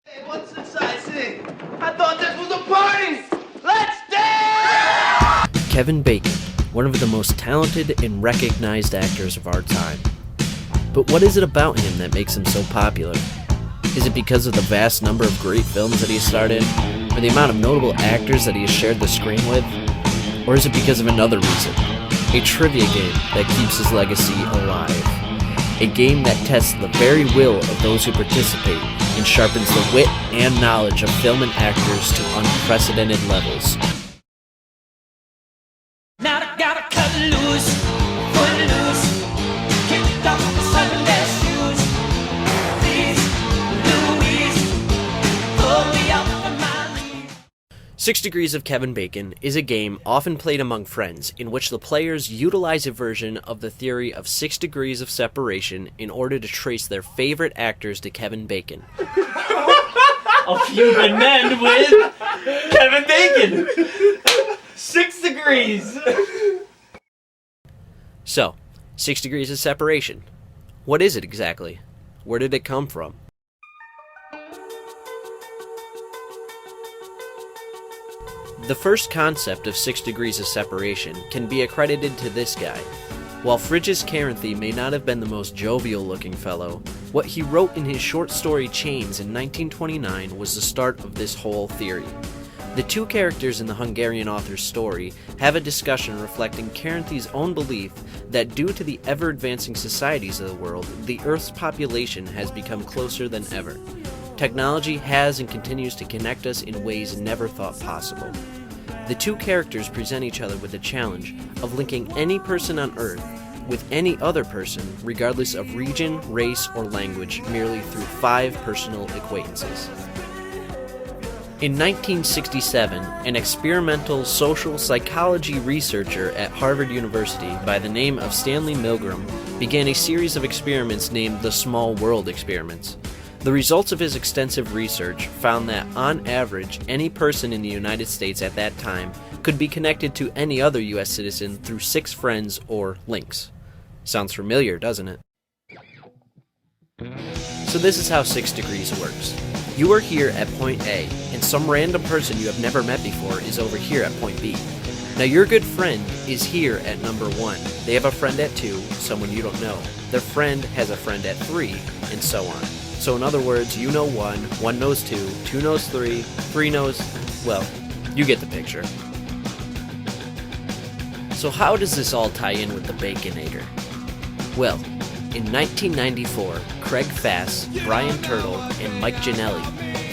Hey, what's this I see? I thought this was a party! Let's dance! Kevin Bacon, one of the most talented and recognized actors of our time. But what is it about him that makes him so popular? Is it because of the vast number of great films that he starred in, or the amount of notable actors that he has shared the screen with? Or is it because of another reason? A trivia game that keeps his legacy alive. A game that tests the very will of those who participate and sharpens the wit and knowledge of film and actors to unprecedented levels. Now I gotta cut loose, put loose, kicked off the Sunday shoes. Please, Louise, pull me up from my knees. 6 Degrees of Kevin Bacon is a game often played among friends in which the players utilize a version of the theory of 6 degrees of separation in order to trace their favorite actors to Kevin Bacon. A few good men with Kevin Bacon. 6 degrees. So, 6 degrees of separation. What is it exactly? Where did it come from? The first concept of 6 degrees of separation can be accredited to this guy. While Frigyes Karinthy may not have been the most jovial-looking fellow, what he wrote in his short story Chains in 1929 was the start of this whole theory. The two characters in the Hungarian author's story have a discussion reflecting Karinthy's own belief that due to the ever-advancing societies of the world, the Earth's population has become closer than ever. Technology has and continues to connect us in ways never thought possible. The two characters present each other with the challenge of linking any person on Earth with any other person, regardless of region, race, or language, merely through 5 personal acquaintances. In 1967, an experimental social psychology researcher at Harvard University by the name of Stanley Milgram began a series of experiments named the Small World Experiments. The results of his extensive research found that, on average, any person in the United States at that time could be connected to any other U.S. citizen through 6 friends or links. Sounds familiar, doesn't it? So this is how 6 degrees works. You are here at point A, and some random person you have never met before is over here at point B. Now your good friend is here at number 1. They have a friend at 2, someone you don't know. Their friend has a friend at 3, and so on. So in other words, you know 1, 1 knows 2, 2 knows 3, 3 knows... well, you get the picture. So how does this all tie in with the Baconator? Well, in 1994, Craig Fass, Brian Turtle, and Mike Gianelli,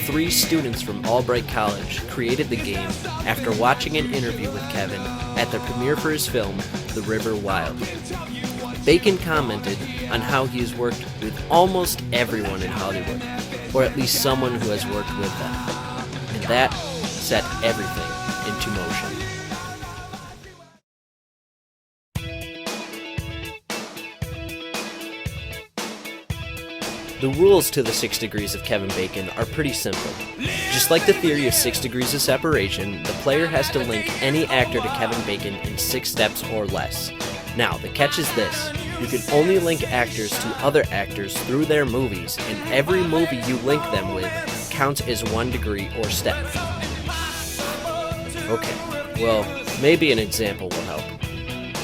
3 students from Albright College, created the game after watching an interview with Kevin at the premiere for his film, The River Wild. Bacon commented on how he has worked with almost everyone in Hollywood, or at least someone who has worked with them, and that set everything into motion. The rules to the 6 degrees of Kevin Bacon are pretty simple. Just like the theory of 6 degrees of separation, the player has to link any actor to Kevin Bacon in 6 steps or less. Now, the catch is this. You can only link actors to other actors through their movies, and every movie you link them with counts as 1 degree or step. Okay, well, maybe an example will help.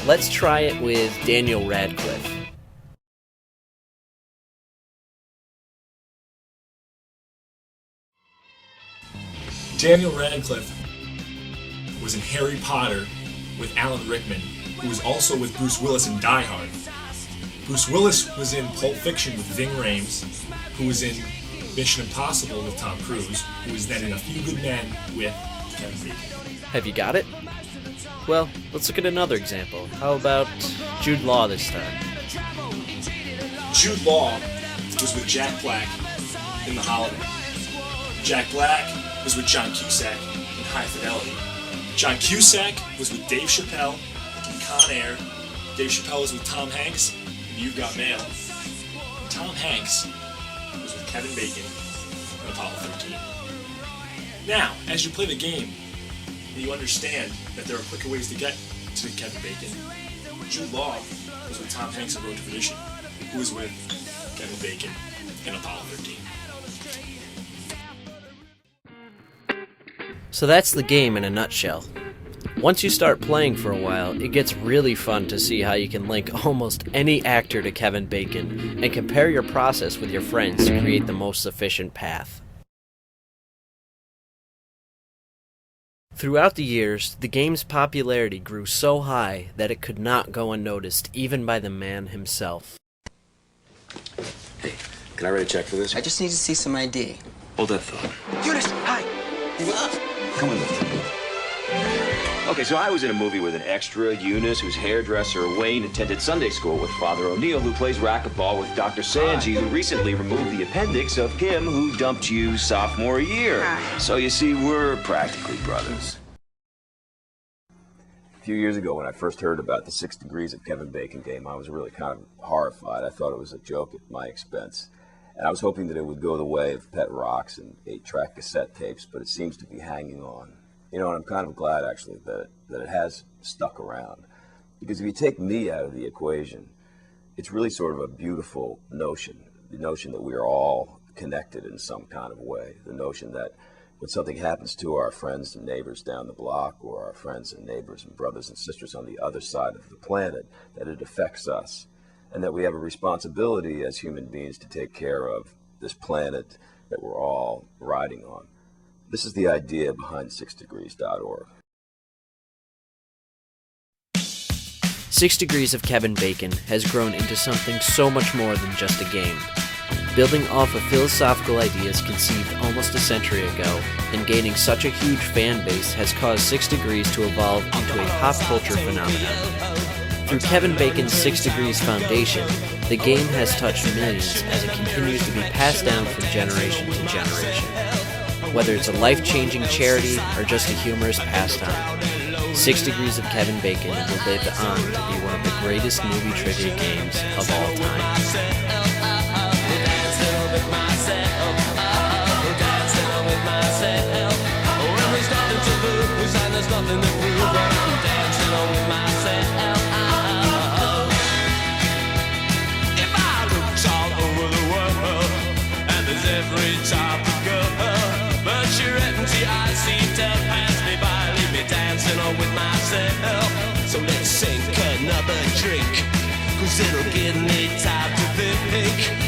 Let's try it with Daniel Radcliffe. Daniel Radcliffe was in Harry Potter with Alan Rickman, who was also with Bruce Willis in Die Hard. Bruce Willis was in Pulp Fiction with Ving Rhames, who was in Mission Impossible with Tom Cruise, who was then in A Few Good Men with Kevin Bacon. Have you got it? Well, let's look at another example. How about Jude Law this time? Jude Law was with Jack Black in The Holiday. Jack Black was with John Cusack in High Fidelity. John Cusack was with Dave Chappelle in Con Air. Dave Chappelle was with Tom Hanks in You've Got Mail. Tom Hanks was with Kevin Bacon in Apollo 13. Now, as you play the game, you understand that there are quicker ways to get to Kevin Bacon. Jude Law was with Tom Hanks in Road to Perdition, who was with Kevin Bacon in Apollo 13. So that's the game in a nutshell. Once you start playing for a while, it gets really fun to see how you can link almost any actor to Kevin Bacon and compare your process with your friends to create the most efficient path. Throughout the years, the game's popularity grew so high that it could not go unnoticed even by the man himself. Hey, can I write a check for this? I just need to see some ID. Hold that thought. Eunice, hi. Come on, look. Okay, so I was in a movie with an extra, Eunice, whose hairdresser, Wayne, attended Sunday school with Father O'Neill, who plays racquetball with Dr. Sanji, who recently removed the appendix of him who dumped you sophomore year. So you see, we're practically brothers. A few years ago, when I first heard about the 6 Degrees of Kevin Bacon game, I was really kind of horrified. I thought it was a joke at my expense. And I was hoping that it would go the way of Pet Rocks and 8-track cassette tapes, but it seems to be hanging on. You know, and I'm kind of glad, actually, that it has stuck around. Because if you take me out of the equation, it's really sort of a beautiful notion. The notion that we are all connected in some kind of way. The notion that when something happens to our friends and neighbors down the block, or our friends and neighbors and brothers and sisters on the other side of the planet, that it affects us. And that we have a responsibility as human beings to take care of this planet that we're all riding on. This is the idea behind 6degrees.org. 6 Degrees of Kevin Bacon has grown into something so much more than just a game. Building off of philosophical ideas conceived almost a century ago and gaining such a huge fan base has caused 6 Degrees to evolve into a pop culture phenomenon. Through Kevin Bacon's 6 Degrees Foundation, the game has touched millions as it continues to be passed down from generation to generation. Whether it's a life-changing charity or just a humorous pastime, 6 Degrees of Kevin Bacon will live on to be one of the greatest movie trivia games of all time. I see to pass me by, leave me dancing on with myself. So let's sink another drink, 'cause it'll give me time to think.